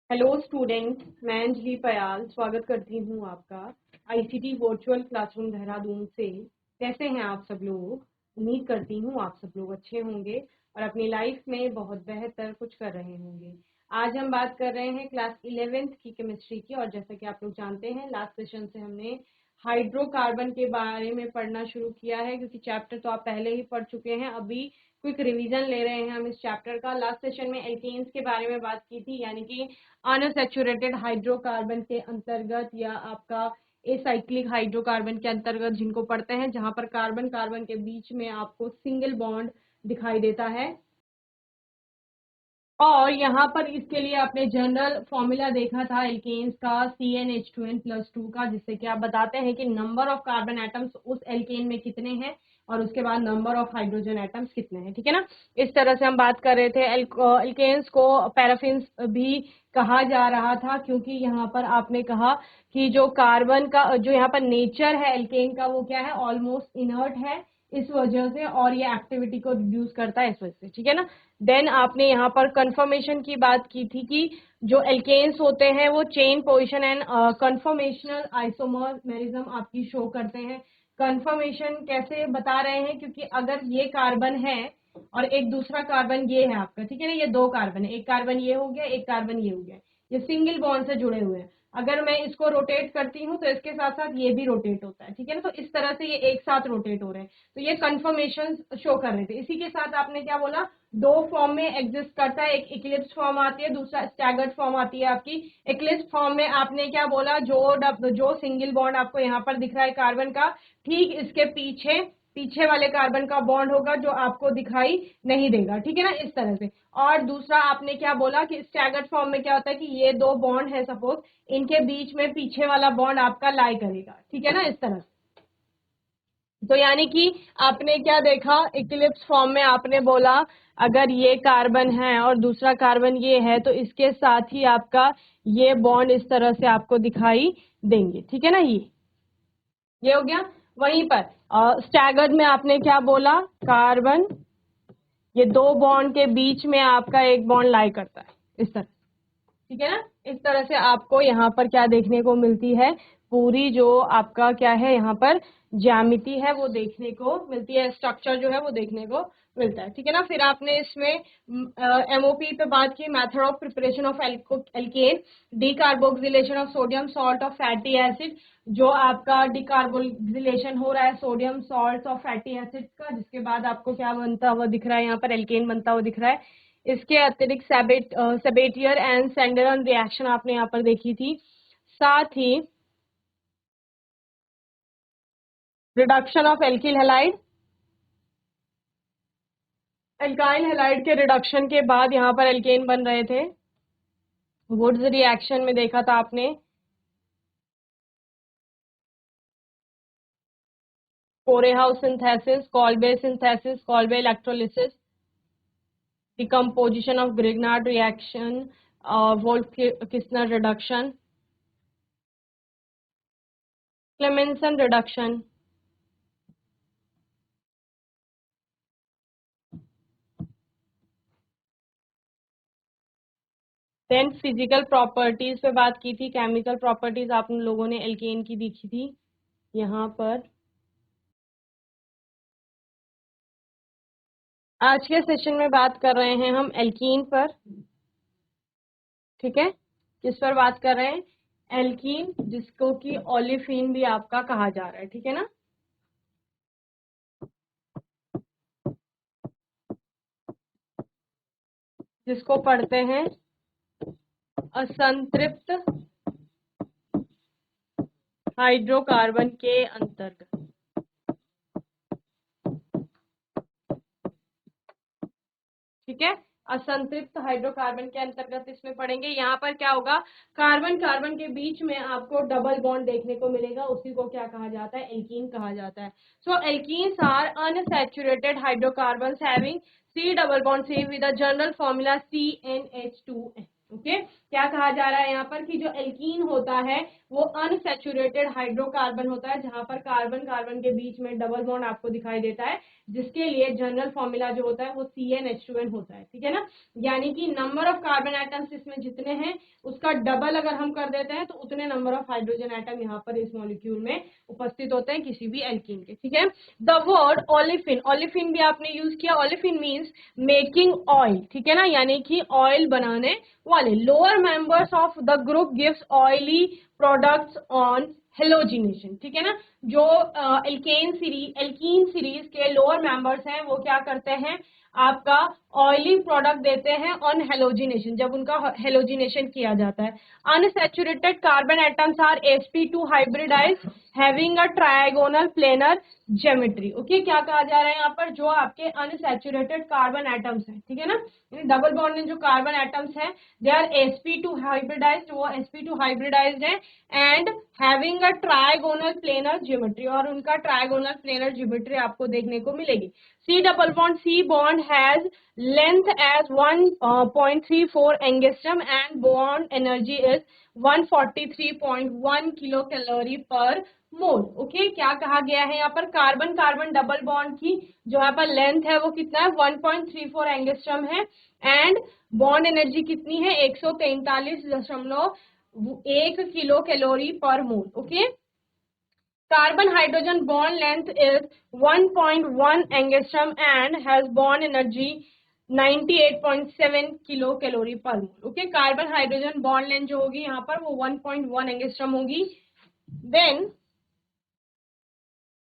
Hello student, मैं अंजलि पयाल स्वागत करती हूँ आपका आईसीटी वर्चुअल क्लासरूम देहरादून से। कैसे हैं आप सब लोग? उम्मीद करती हूँ आप सब लोग अच्छे होंगे और अपनी लाइफ में बहुत बेहतर कुछ कर रहे होंगे। आज हम बात कर रहे हैं क्लास 11th की केमिस्ट्री की, और जैसा कि आप लोग जानते हैं लास्ट सेशन से हमने हाइड्रोकार्बन के बारे में पढ़ना शुरू किया है, क्योंकि चैप्टर तो आप पहले ही पढ़ चुके हैं। अभी क्विक रिवीजन ले रहे हैं हम इस चैप्टर का। लास्ट सेशन में एल्केन्स के बारे में बात की थी, यानी कि अनसैचुरेटेड हाइड्रोकार्बन के अंतर्गत या आपका एसाइक्लिक हाइड्रोकार्बन के अंतर्गत जिनको पढ़ते हैं, जहां पर कार्बन कार्बन के बीच में आपको सिंगल बॉन्ड दिखाई देता है। और यहाँ पर इसके लिए आपने जनरल फॉर्मूला देखा था एल्केन्स का CnH2n+2 का, जिससे कि आप बताते हैं कि नंबर ऑफ कार्बन एटम्स उस एल्केन में कितने हैं और उसके बाद नंबर ऑफ हाइड्रोजन एटम्स कितने हैं। ठीक है ना, इस तरह से हम बात कर रहे थे। एल्केन्स को पैराफिन्स भी कहा जा रहा था, क्योंकि यहाँ पर आपने कहा कि जो कार्बन का जो यहाँ पर नेचर है एल्केन का, वो क्या है, ऑलमोस्ट इनर्ट है इस वजह से, और ये एक्टिविटी को रिड्यूस करता है इस वजह से। ठीक है ना। देन आपने यहाँ पर कंफर्मेशन की बात की थी कि जो एल्केन्स होते हैं वो chain position and conformational isomerism आपकी शो करते हैं। कंफर्मेशन कैसे बता रहे हैं, क्योंकि अगर ये कार्बन है और एक दूसरा कार्बन ये है आपका, ठीक है ना, ये दो कार्बन है, एक कार्बन ये हो गया, एक कार्बन ये हो गया, ये सिंगल बॉन्ड से जुड़े हुए हैं। अगर मैं इसको रोटेट करती हूँ तो इसके साथ साथ ये भी रोटेट होता है। ठीक है ना, तो इस तरह से ये एक साथ रोटेट हो रहे हैं, तो ये कंफर्मेशन शो कर रहे थे। इसी के साथ आपने क्या बोला, दो फॉर्म में एग्जिस्ट करता है, एक इक्लिप्स फॉर्म आती है, दूसरा स्टैगर्ड फॉर्म आती है आपकी। इक्लिप्स फॉर्म में आपने क्या बोला, जो सिंगल बॉन्ड आपको यहाँ पर दिख रहा है कार्बन का, ठीक इसके पीछे वाले कार्बन का बॉन्ड होगा जो आपको दिखाई नहीं देगा। ठीक है ना, इस तरह से। और दूसरा आपने क्या बोला कि स्टैगर्ड फॉर्म में क्या होता है कि ये दो बॉन्ड है सपोज, इनके बीच में पीछे वाला बॉन्ड आपका लाई करेगा। ठीक है ना, इस तरह से। तो यानी कि आपने क्या देखा, इक्लिप्स फॉर्म में आपने बोला अगर ये कार्बन है और दूसरा कार्बन ये है, तो इसके साथ ही आपका ये बॉन्ड इस तरह से आपको दिखाई देंगे। ठीक है ना, ये हो गया। वहीं पर स्टैगर्ड में आपने क्या बोला, कार्बन ये दो बॉन्ड के बीच में आपका एक बॉन्ड लाई करता है इस तरह। ठीक है ना, इस तरह से आपको यहाँ पर क्या देखने को मिलती है, पूरी जो आपका क्या है यहाँ पर ज्यामिति है वो देखने को मिलती है, स्ट्रक्चर जो है वो देखने को मिलता है। ठीक है ना। फिर आपने इसमें एमओपी पे बात की, method of preparation of alkene, decarboxylation of sodium salt of fatty acid, जो आपका डीकार्बोक्सिलेशन हो रहा है sodium salt of fatty acid का, जिसके बाद आपको क्या बनता हुआ दिख रहा है, यहाँ पर एल्केन बनता हुआ दिख रहा है। इसके अतिरिक्त सेबेटियर एंड सेंडरन रिएक्शन आपने यहाँ पर देखी थी। साथ ही reduction of alkyl halide, alkyl halide के रिडक्शन के बाद यहाँ पर एल्केन बन रहे थे। वुड्स रिएक्शन में देखा था आपने Corey House synthesis, Kolbe synthesis, Kolbe electrolysis, decomposition of Grignard reaction, Wolff-Kissner reduction, Clemmensen reduction. Then physical properties पे बात की थी, केमिकल प्रॉपर्टीज आप लोगों ने एल्केन की देखी थी यहाँ पर। आज के सेशन में बात कर रहे हैं हम एल्कीन पर। ठीक है, किस पर बात कर रहे हैं, एल्कीन, जिसको कि ओलेफिन भी आपका कहा जा रहा है। ठीक है ना, जिसको पढ़ते हैं असंतृप्त हाइड्रोकार्बन के अंतर्गत। ठीक है, असंतृप्त हाइड्रोकार्बन के अंतर्गत इसमें पढ़ेंगे। यहाँ पर क्या होगा, कार्बन कार्बन के बीच में आपको डबल बॉन्ड देखने को मिलेगा, उसी को क्या कहा जाता है, एल्कीन कहा जाता है। So alkenes are unsaturated hydrocarbons having C double bond C with the general formula CnH2n। Okay, क्या कहा जा रहा है यहाँ पर कि जो एल्कीन होता है वो अनसैचुरेटेड हाइड्रोकार्बन होता है, जहां पर कार्बन कार्बन के बीच में डबल बॉन्ड आपको दिखाई देता है। जिसके लिए जनरल फॉर्मूला जो होता है वो CnH2n होता है, ठीक है ना। यानी कि नंबर ऑफ कार्बन एटम्स इसमें जितने हैं उसका डबल अगर हम कर देते हैं तो उतने नंबर ऑफ हाइड्रोजन एटम यहाँ पर इस मॉलिक्यूल में उपस्थित होते हैं किसी भी एल्कीन के, ठीक है। द वर्ड ओलेफिन, ओलेफिन भी आपने यूज किया। ओलेफिन मीन्स मेकिंग ऑयल, ठीक है ना, यानी कि ऑयल बनाने वाले। Lower members of the group gives oily products on halogenation, ठीक है ना। जो एल्कीन सीरीज के लोअर मेंबर्स हैं वो क्या करते हैं, आपका ऑयली प्रोडक्ट देते हैं ऑन हेलोजिनेशन, जब उनका हेलोजिनेशन किया जाता है। Unsaturated carbon atoms are sp2 hybridised having a trigonal planar geometry. Okay, क्या कहा जा रहा है यहाँ पर, जो आपके अनसैचुरेटेड कार्बन एटम्स हैं, ठीक है ना, डबल बॉन्ड में जो कार्बन एटम्स हैं दे आर sp2 हाइब्रिडाइज्ड, वो sp2 हाइब्रिडाइज्ड है and having a trigonal planar geometry, और उनका ट्रायगोनल प्लेनर ज्योमेट्री आपको देखने को मिलेगी। C double bond, C bond has length as 1.34 angstrom and bond energy is 143.1 kilocalorie per mole. Okay, क्या कहा गया है यहाँ पर, कार्बन कार्बन डबल बॉन्ड की जो यहाँ पर लेंथ है वो कितना है, 1.34 एंगस्ट्रम है एंड बॉन्ड एनर्जी कितनी है, 143.1 kilo calorie per mole. Okay, carbon hydrogen bond length is 1.1 angstrom and has bond energy 98.7 kilo calorie per mole. Okay, carbon hydrogen bond length जो होगी यहाँ पर वो 1.1 एंगस्ट्रम होगी। Then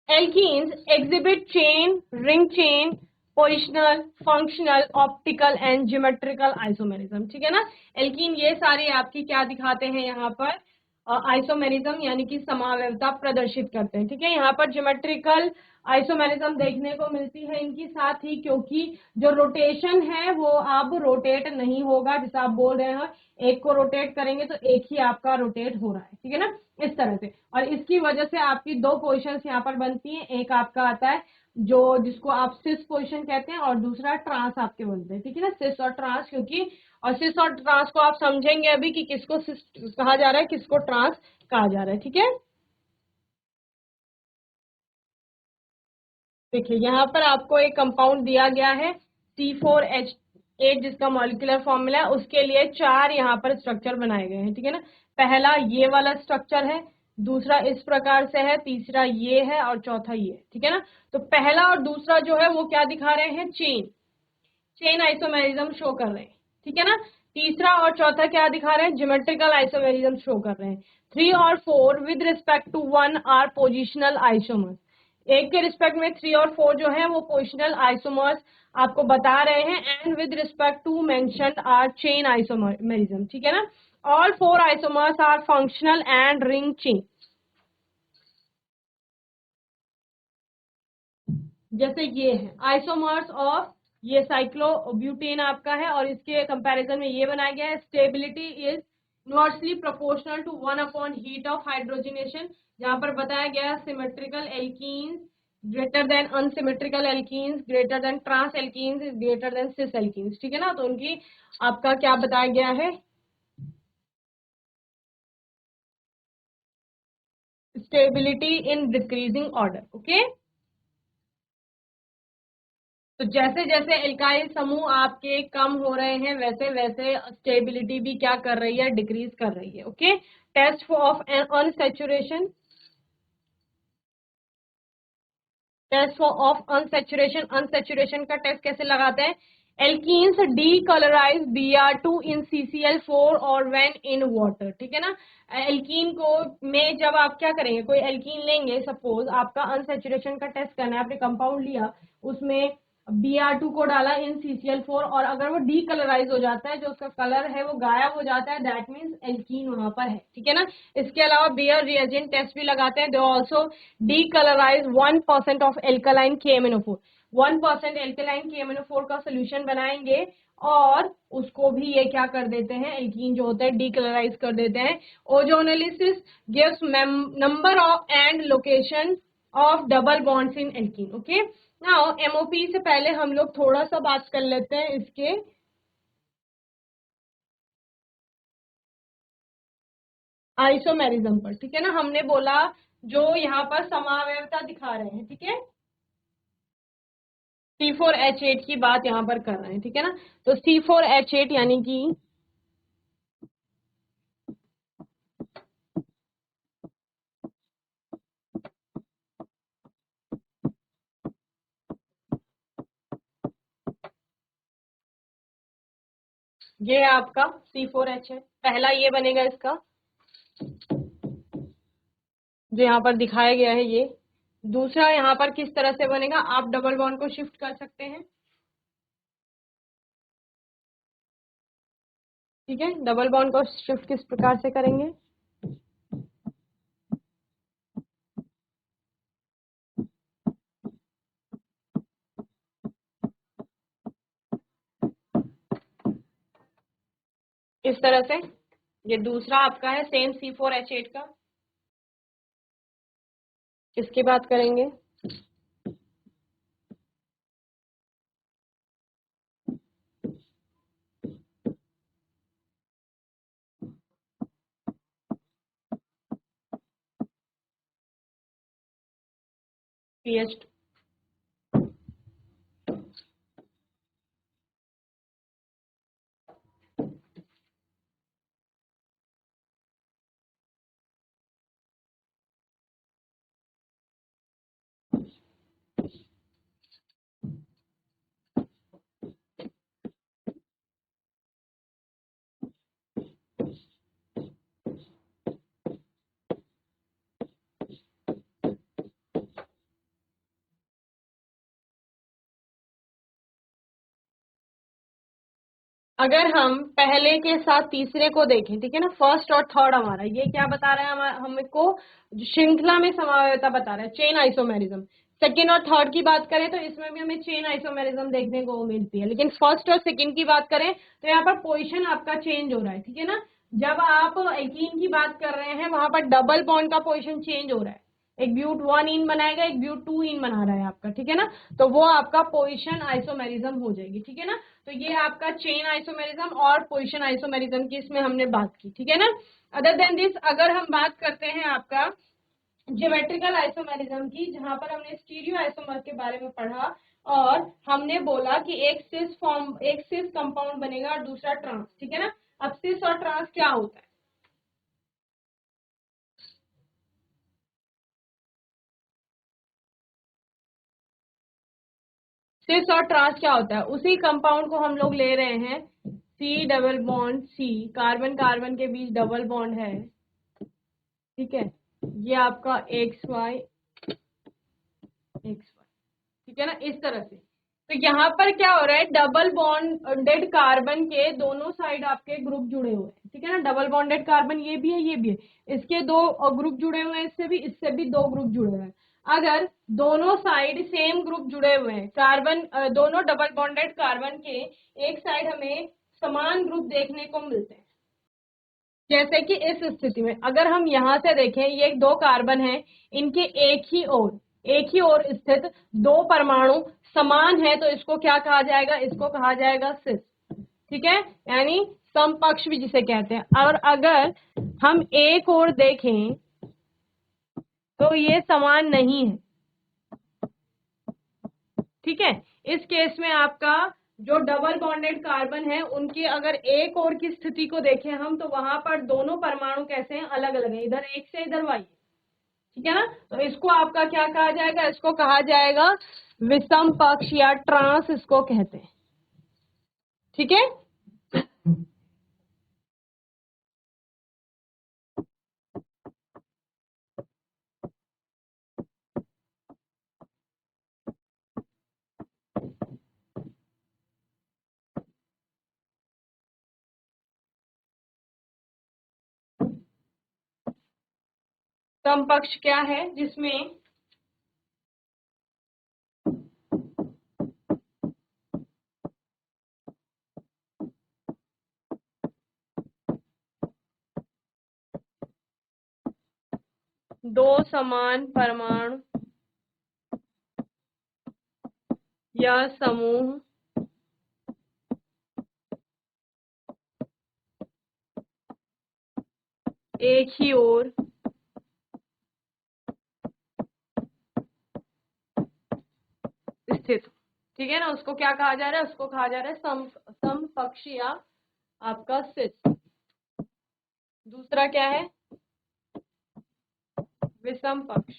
alkenes exhibit chain, ring chain, positional, functional, optical and geometrical isomerism, ठीक है ना। Alkene ये सारे आपकी क्या दिखाते हैं यहाँ पर, आइसोमेरिज्म यानी कि समावयवता प्रदर्शित करते हैं, ठीक है। यहाँ पर ज्योमेट्रिकल आइसोमेरिज्म देखने को मिलती है इनकी, साथ ही क्योंकि जो रोटेशन है वो अब रोटेट नहीं होगा, जैसा आप बोल रहे हैं एक को रोटेट करेंगे तो एक ही आपका रोटेट हो रहा है, ठीक है ना, इस तरह से। और इसकी वजह से आपकी दो पोजिशंस यहाँ पर बनती हैं, एक आपका आता है जो जिसको आप सिस पोजिशन कहते हैं और दूसरा ट्रांस आपके बनते हैं, ठीक है ना, सिस और ट्रांस। क्योंकि और सिस और ट्रांस को आप समझेंगे अभी कि किसको सिस कहा जा रहा है किसको ट्रांस कहा जा रहा है, ठीक है। देखिए यहाँ पर आपको एक कंपाउंड दिया गया है C4H8 जिसका मॉलिक्यूलर फॉर्मूला है, उसके लिए चार यहाँ पर स्ट्रक्चर बनाए गए हैं, ठीक है ना। पहला ये वाला स्ट्रक्चर है, दूसरा इस प्रकार से है, तीसरा ये है और चौथा ये, ठीक है ना। तो पहला और दूसरा जो है वो क्या दिखा रहे हैं, चेन, चेन आइसोमेरिज्म शो कर रहे हैं, ठीक है ना। तीसरा और चौथा क्या दिखा रहे हैं, ज्योमेट्रिकल आइसोमेरिज्म शो कर रहे हैं। 3 और 4 with respect to 1 are positional isomers, एक के रिस्पेक्ट में 3 और 4 जो है वो पोजिशनल आइसोमर्स आपको बता रहे हैं, and with respect to mentioned are chain isomerism, ठीक है ना। All 4 isomers are functional and ring chain. जैसे ये है आइसोमर्स ऑफ, ये साइक्लोब्यूटेन आपका है और इसके कंपैरिजन में ये बनाया गया है, stability is inversely proportional to 1 upon heat of hydrogenation. जहां पर बताया गया symmetrical alkenes greater than unsymmetrical alkenes greater than trans alkenes is greater than cis alkenes, ठीक है ना। तो उनकी आपका क्या बताया गया है, stability in decreasing order. Okay, तो जैसे जैसे एल्काइल समूह आपके कम हो रहे हैं वैसे वैसे स्टेबिलिटी भी क्या कर रही है, डिक्रीज कर रही है। Okay, test of unsaturation, test of unsaturation, unsaturation का टेस्ट कैसे लगाते हैं, एल्कीन्स डीकलराइज Br2 इन CCl4 और व्हेन इन वाटर, ठीक है ना। एल्कीन को में जब आप क्या करेंगे, कोई एल्कीन लेंगे, सपोज आपका अनसैचुरेशन का टेस्ट करना है, आपने कंपाउंड लिया उसमें Br2 को डाला इन CCl4 और अगर वो डीकलराइज हो जाता है, जो उसका कलर है वो गायब हो जाता है, दैट मीन्स एल्कीन वहां पर है, ठीक है ना। इसके अलावा बेयर रिएजेंट टेस्ट भी लगाते हैं, they also decolourise 1% of alkaline KMnO4, 1% alkaline KMnO4 का सोल्यूशन बनाएंगे और उसको भी ये क्या कर देते हैं, एल्कीन जो होता है डीकलराइज कर देते हैं। Ozonolysis gives number of and location of double bonds in alkene. Okay, now MOP से पहले हम लोग थोड़ा सा बात कर लेते हैं इसके आइसोमेरिज्म पर, ठीक है ना। हमने बोला जो यहाँ पर समावयवता दिखा रहे हैं, ठीक है, C4H8 की बात यहाँ पर कर रहे हैं, ठीक है ना। तो C4H8 यानी कि ये है आपका C4H8, पहला ये बनेगा इसका, जो यहाँ पर दिखाया गया है ये। दूसरा यहाँ पर किस तरह से बनेगा, आप डबल बॉन्ड को शिफ्ट कर सकते हैं, ठीक है। डबल बॉन्ड को शिफ्ट किस प्रकार से करेंगे, इस तरह से। ये दूसरा आपका है सेम C4H8 का, इसकी बात करेंगे। PH2, अगर हम पहले के साथ तीसरे को देखें, ठीक है ना, फर्स्ट और थर्ड हमारा ये क्या बता रहा है, हमको श्रृंखला में समावेशता बता रहा है, चेन आइसोमेरिज्म। सेकेंड और थर्ड की बात करें तो इसमें भी हमें चेन आइसोमेरिज्म देखने को मिलती है, लेकिन फर्स्ट और सेकेंड की बात करें तो यहाँ पर पोजीशन आपका चेंज हो रहा है, ठीक है ना। जब आप एल्कीन की बात कर रहे हैं वहां पर डबल बॉन्ड का पोजीशन चेंज हो रहा है, एक ब्यूट 1 इन बनाएगा, एक ब्यूट 2 इन बना रहा है आपका, ठीक है ना। तो वो आपका पोजीशन आइसोमेरिज्म हो जाएगी, ठीक है ना। तो ये आपका चेन आइसोमेरिज्म और पोजीशन आइसोमेरिज्म की इसमें हमने बात की, ठीक है ना। अदर देन दिस अगर हम बात करते हैं आपका ज्योमेट्रिकल आइसोमेरिज्म की, जहां पर हमने स्टीरियो आइसोमर के बारे में पढ़ा और हमने बोला कि एक सिस कंपाउंड बनेगा और दूसरा ट्रांस, ठीक है ना। अब सिस और ट्रांस क्या होता है, सिस और ट्रांस क्या होता है, उसी कंपाउंड को हम लोग ले रहे हैं, C double bond C, carbon carbon के बीच डबल बॉन्ड है, ठीक है। ये आपका एक्स वाई, ठीक है ना, इस तरह से। तो यहाँ पर क्या हो रहा है, डबल बॉन्डेड कार्बन के दोनों साइड आपके ग्रुप जुड़े हुए हैं, ठीक है ना। डबल बॉन्डेड कार्बन ये भी है, ये भी है, इसके दो ग्रुप जुड़े हुए हैं, इससे भी दो ग्रुप जुड़े हुए हैं। अगर दोनों साइड सेम ग्रुप जुड़े हुए हैं, कार्बन दोनों डबल बॉन्डेड कार्बन के एक साइड हमें समान ग्रुप देखने को मिलते हैं। जैसे कि इस स्थिति में अगर हम यहां से देखें, ये दो कार्बन है, इनके एक ही ओर स्थित दो परमाणु समान है, तो इसको क्या कहा जाएगा, इसको कहा जाएगा सिस, ठीक है, यानी समपक्ष भी जिसे कहते हैं। और अगर हम एक ओर देखें तो ये समान नहीं है, ठीक है। इस केस में आपका जो डबल बॉन्डेड कार्बन है उनकी अगर एक और की स्थिति को देखें हम, तो वहां पर दोनों परमाणु कैसे हैं, अलग अलग है, इधर एक से इधर वाई, ठीक है ना। तो इसको आपका क्या कहा जाएगा, इसको कहा जाएगा विषम पक्ष या ट्रांस इसको कहते हैं, ठीक है। समपक्ष क्या है, जिसमें दो समान परमाणु या समूह एक ही ओर स्थित, ठीक है ना, उसको क्या कहा जा रहा है, उसको कहा जा रहा है समपक्ष या आपका सिस। दूसरा क्या है, विषम पक्ष,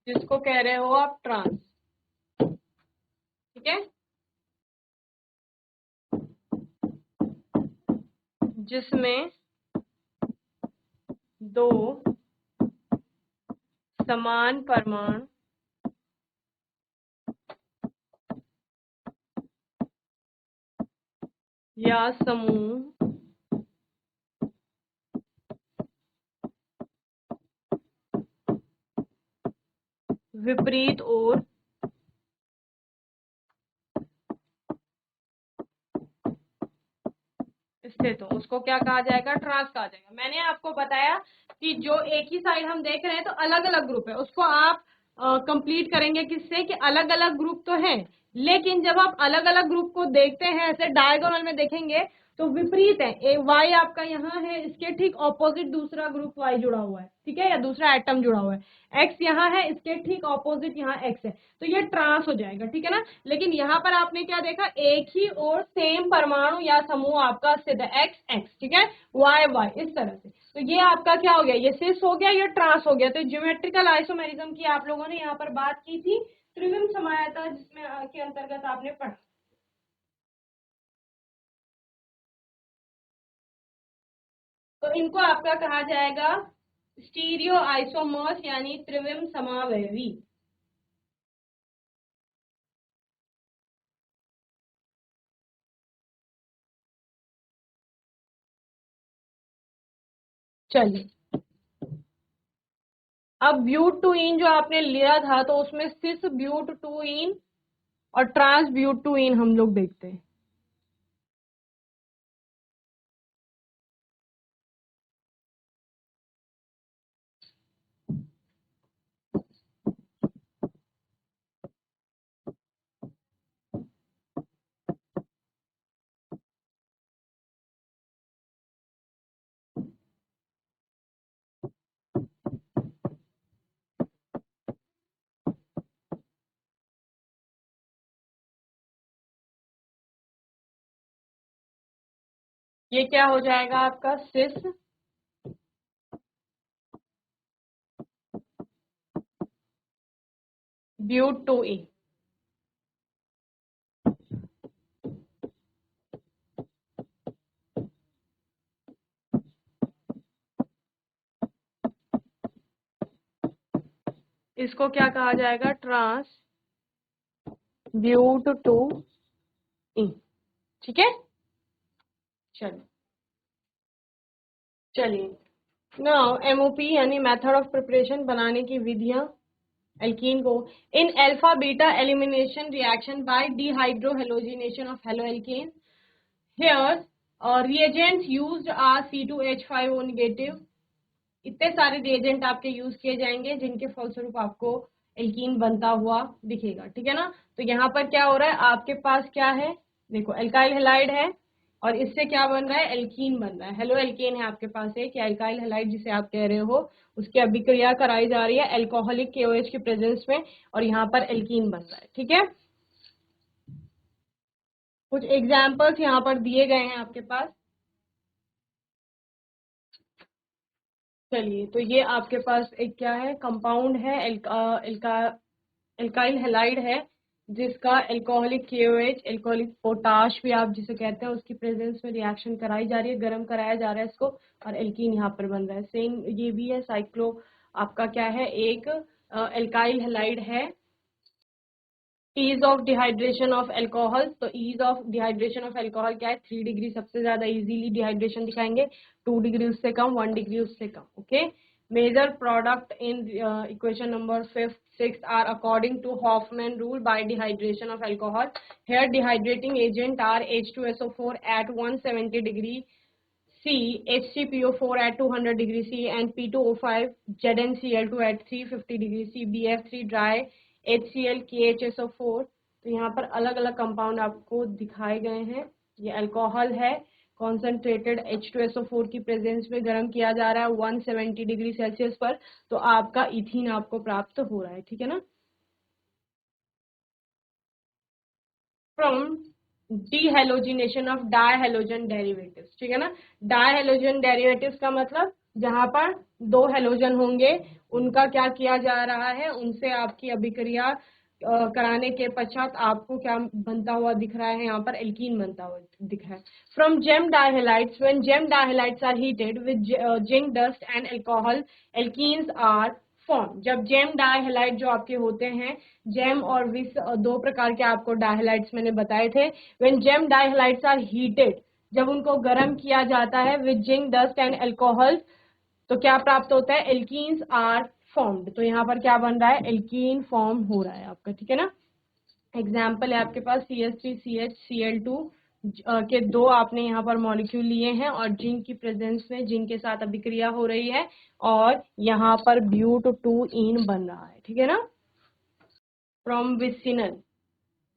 जिसको कह रहे हो आप ट्रांस। ठीक है, जिसमें दो समान परमाणु या समूह विपरीत और स्थित हो, उसको क्या कहा जाएगा, ट्रांस कहा जाएगा। मैंने आपको बताया कि जो एक ही साइड हम देख रहे हैं तो अलग अलग ग्रुप है, उसको आप कंप्लीट करेंगे किससे कि अलग अलग ग्रुप तो है, लेकिन जब आप अलग अलग ग्रुप को देखते हैं ऐसे डायगोनल में देखेंगे तो विपरीत है। वाई आपका यहाँ है, इसके ठीक ऑपोजिट दूसरा ग्रुप वाई जुड़ा हुआ है, ठीक है, या दूसरा एटम जुड़ा हुआ है। एक्स यहाँ है, इसके ठीक ऑपोजिट यहाँ एक्स है, तो ये ट्रांस हो जाएगा। ठीक है ना, लेकिन यहाँ पर आपने क्या देखा, एक ही और सेम परमाणु या समूह आपका स्थित है, एक्स एक्स, ठीक है, वाई वाई, इस तरह से। तो ये आपका क्या हो गया, ये सिस हो गया, ये ट्रांस हो गया। तो ज्योमेट्रिकल आइसोमेरिज्म की आप लोगों ने यहाँ पर बात की थी, त्रिविम समायता जिसमें के अंतर्गत आपने पढ़ा। तो इनको आपका कहा जाएगा स्टीरियो आइसोमर्स यानी त्रिविम समावयवी। चलिए, अब ब्यूट टू इन जो आपने लिया था तो उसमें सिस ब्यूट टू इन और ट्रांस ब्यूट टू इन हम लोग देखते हैं। ये क्या हो जाएगा आपका, सिस ब्यूट टू इन। इसको क्या कहा जाएगा, ट्रांस ब्यूट टू इन। ठीक है, चलिए चलिए नाउ एमओपी यानी मेथड ऑफ प्रिपरेशन, बनाने की विधियां एल्कीन को। In alpha beta elimination reaction by dehydrohalogenation of halo alkane, here reagents used are C2H5O negative. इतने सारे रिएजेंट आपके यूज किए जाएंगे जिनके फलस्वरूप आपको एल्कीन बनता हुआ दिखेगा। ठीक है ना, तो यहाँ पर क्या हो रहा है, आपके पास क्या है, देखो एल्काइल हेलाइड है और इससे क्या बन रहा है, एल्कीन बन रहा है। हेलो एल्केन है आपके पास एक, या एल्काइल हेलाइड जिसे आप कह रहे हो, उसकी अभिक्रिया कराई जा रही है एल्कोहलिक KOH के प्रेजेंस में और यहाँ पर एल्कीन बन रहा है। ठीक है, कुछ एग्जाम्पल्स यहाँ पर दिए गए हैं आपके पास। चलिए, तो ये आपके पास एक क्या है, कंपाउंड है, एल्काइल हेलाइड है जिसका एल्कोहलिक KOH, एल्कोहलिक पोटाश भी आप जिसे कहते हैं, उसकी प्रेजेंस में रिएक्शन कराई जा रही है, गर्म कराया जा रहा है इसको और एल्कीन यहाँ पर बन रहा है। सेम ये भी है, साइक्लो आपका क्या है, एक एल्काइल हेलाइड है। Ease of dehydration of alcohol, तो ease of dehydration of alcohol क्या है, 3 डिग्री सबसे ज्यादा इजीली डिहाइड्रेशन दिखाएंगे, 2 डिग्री उससे कम, 1 डिग्री उससे कम। Okay, major product in equation number 5 6 are according to Hofmann rule by dehydration of alcohol. Here dehydrating agent are H2SO4 at 170 degree C, HCPO4 at 200 degree C, and P2O5 ZnCl2 at 350 degree C, BF3 dry, HCl, KHSO4। तो यहाँ पर अलग अलग compound आपको दिखाए गए हैं। ये अल्कोहल है, कॉन्सेंट्रेटेड H2SO4 की प्रेजेंस में गर्म किया जा रहा है 170 डिग्री सेल्सियस पर, तो आपका इथीन आपको प्राप्त हो रहा है, ठीक है ना। फ्रॉम डीहेलोजिनेशन ऑफ डायहेलोजन डेरिवेटिव्स, ठीक है ना। डायहेलोजन डेरिवेटिव्स का मतलब जहां पर दो हेलोजन होंगे उनका क्या किया जा रहा है, उनसे आपकी अभिक्रिया कराने के पश्चात आपको क्या बनता हुआ दिख रहा है, यहाँ पर एल्कीन बनता हुआ दिख रहा है। From gem dihalides, when gem dihalides are heated with zinc dust and alcohol, alkenes are form. जब जेम डायहेलाइड जो आपके होते हैं, जेम और विस दो प्रकार के आपको डायहेलाइड्स मैंने बताए थे। When gem dihalides are heated, जब उनको गर्म किया जाता है with zinc dust and alcohol, तो क्या प्राप्त होता है, एल्कीन्स आर फॉर्म्ड। तो यहाँ पर क्या बन रहा है, एल्कीन फॉर्म हो रहा है आपका, ठीक है ना। एग्जाम्पल है आपके पास CH3CHCl2 के दो आपने यहाँ पर मॉलिक्यूल लिए हैं और जिंक की प्रेजेंस में जिंक के साथ अभिक्रिया हो रही है और यहाँ पर ब्यूट2ईन बन रहा है, ठीक है ना। फ्रॉम विसिनल,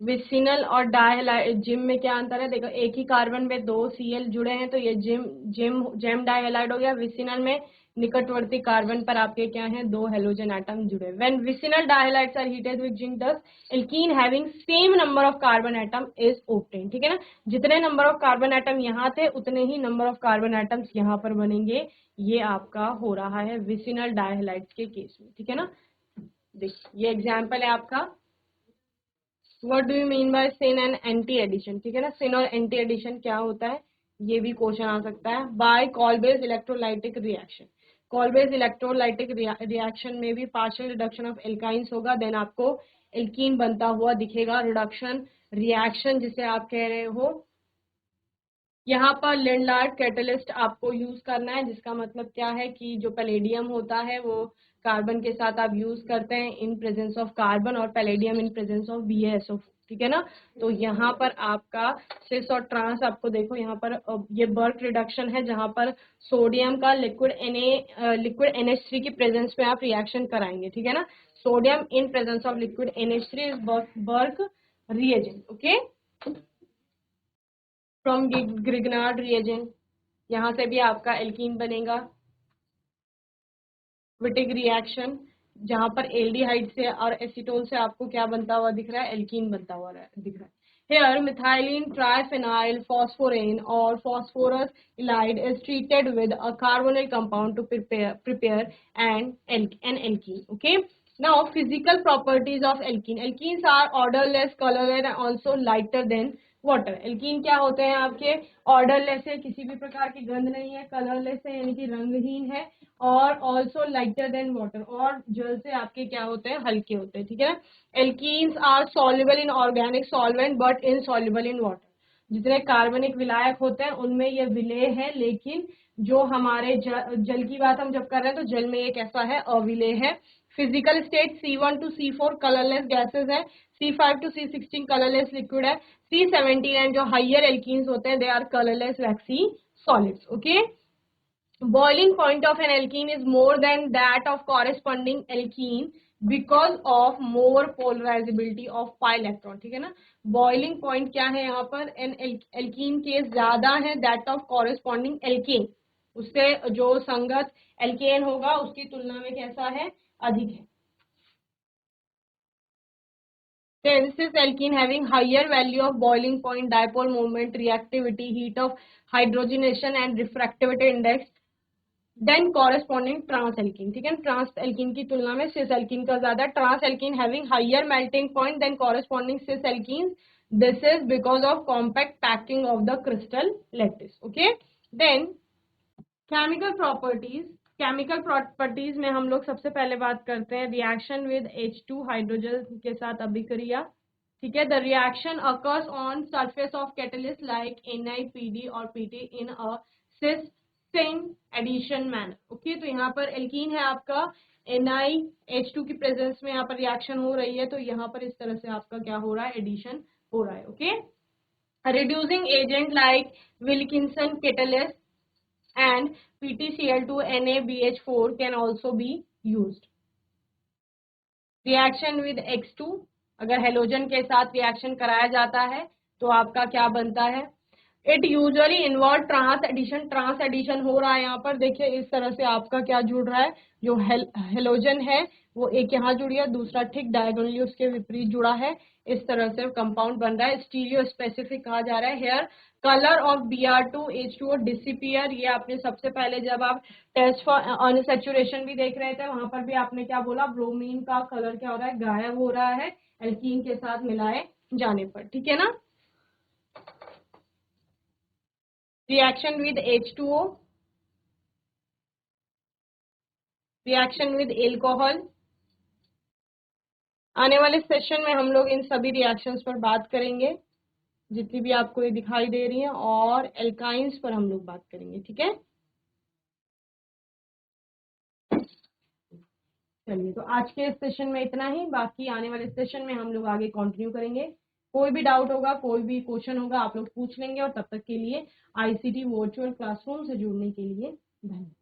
विसिनल और डायहेलाइड, जिम में क्या अंतर है, देखो एक ही कार्बन में दो Cl जुड़े हैं तो ये जेम डायहेलाइड हो गया। विसिनल में निकटवर्ती कार्बन पर आपके क्या हैं, दो हेलोजन एटम जुड़े। When vicinal dihalides are heated with zinc dust, alkene having same number of carbon atom is obtained, ठीक है ना। जितने नंबर ऑफ कार्बन एटम यहाँ थे उतने ही नंबर ऑफ कार्बन एटम्स यहाँ पर बनेंगे। ये आपका हो रहा है विसिनल डायहेलाइड्स के केस में, ठीक है ना। देखिए ये एग्जाम्पल है आपका। What do you mean by syn and anti addition, ठीक है ना। सिन और एंटी एडिशन क्या होता है, ये भी क्वेश्चन आ सकता है। By Kolbe's electrolytic reaction, Kolbe's electrolytic reaction में भी पार्शियल रिडक्शन ऑफ एल्काइंस होगा, देन आपको एल्कीन बनता हुआ दिखेगा। रिडक्शन रिएक्शन जिसे आप कह रहे हो, यहाँ पर लिंडार्ड कैटलिस्ट आपको यूज करना है, जिसका मतलब क्या है कि जो पैलेडियम होता है वो कार्बन के साथ आप यूज करते हैं इन प्रेजेंस ऑफ कार्बन और palladium in presence of BaSO4, ठीक है ना। तो यहाँ पर आपका सिस और ट्रांस आपको देखो यहाँ पर ये बर्क रिडक्शन है जहाँ पर सोडियम का लिक्विड NH3 की प्रेजेंस में आप रिएक्शन कराएंगे, ठीक है ना। Sodium in presence of liquid NH3 is Birch reagent, okay. From Grignard reagent, यहाँ से भी आपका एल्कीन बनेगा। विटिक रिएक्शन जहाँ पर एल्डिहाइड से और एसीटोन से आपको क्या बनता हुआ दिख रहा है, एल्कीन बनता हुआ दिख रहा है। Here मिथाइलिन ट्राइफेनाइल फॉस्फोरेन और phosphorus ylide is treated with a carbonyl compound to prepare an alkene, okay. Now physical properties of alkene, alkenes are odorless, colorless and also lighter than water. Alkene क्या होते हैं आपके, ऑर्डरलेस है, किसी भी प्रकार की गंध नहीं है, कलरलेस है यानी कि रंगहीन है, और ऑल्सो लाइटर देन वाटर, और जल से आपके क्या होते हैं, हल्के होते हैं, ठीक है। Alkenes are soluble in organic solvent but insoluble in water, जितने कार्बनिक विलायक होते हैं उनमें ये विलेय है, लेकिन जो हमारे जल की बात हम जब कर रहे हैं तो जल में ये कैसा है, अविलेय है। Physical state C1 to C4 colourless gases है, C5 to C16 colourless liquid है, C17 जो हाइयर एल्कीन्स होते हैं they are colourless waxy solids, okay. Boiling point of an alkene is more than that of corresponding alkene because of more polarizability of pi electron, ठीक है ना। Boiling point क्या है यहाँ पर, एन एल्कीन के ज्यादा है दैट ऑफ कॉरेस्पॉन्डिंग एल्केन, उससे जो संगत एल्केन होगा उसकी तुलना में कैसा है, अधिक है। Hence, this alkene having higher value of boiling point, dipole moment, reactivity, heat of hydrogenation and refractivity index then corresponding trans alkene, ठीक है। ट्रांस एल्कीन की तुलना में सिस एल्कीन का ज्यादा, trans alkene having higher melting point than corresponding cis alkene, this is because of compact packing of the crystal lattice, okay. Then chemical properties, chemical properties में हम लोग सबसे पहले बात करते हैं रिएक्शन विद H2 हाइड्रोजन के साथ अभिक्रिया, ठीक है। The reaction occurs on surface of catalyst like NiPd और Pt इन अ सिस सेम एडिशन मैनर, ओके। तो यहाँ पर एल्कीन है आपका, NiH2 की प्रेजेंस में यहाँ पर रिएक्शन हो रही है, तो यहाँ पर इस तरह से आपका क्या हो रहा है, एडिशन हो रहा है, okay. Reducing agent like Wilkinson catalyst and PtCl2 NaBH4 can also be used. Reaction with X2, अगर हेलोजन के साथ रिएक्शन कराया जाता है तो आपका क्या बनता है, it usually involve trans addition हो रहा है यहाँ पर। देखिए इस तरह से आपका क्या जुड़ रहा है, जो हेलोजन है वो एक यहाँ जुड़ गया, दूसरा ठीक डायगोनली उसके विपरीत जुड़ा है। इस तरह से कंपाउंड बन रहा है, स्टीरियो स्पेसिफिक कहा जा रहा है। हेयर कलर ऑफ Br2H2O डिसिपियर, ये आपने सबसे पहले जब आप टेस्ट फॉर अनसैचुरेशन भी देख रहे थे वहां पर भी आपने क्या बोला, ब्रोमीन का कलर क्या हो रहा है, गायब हो रहा है एल्कीन के साथ मिलाए जाने पर, ठीक है ना। Reaction with H2O, reaction with alcohol. आने वाले सेशन में हम लोग इन सभी रिएक्शंस पर बात करेंगे जितनी भी आपको ये दिखाई दे रही हैं, और एल्काइंस पर हम लोग बात करेंगे, ठीक है। चलिए तो आज के इस सेशन में इतना ही, बाकी आने वाले सेशन में हम लोग आगे कंटिन्यू करेंगे। कोई भी डाउट होगा, कोई भी क्वेश्चन होगा, आप लोग पूछ लेंगे। और तब तक के लिए आईसीटी वर्चुअल क्लासरूम से जुड़ने के लिए धन्यवाद।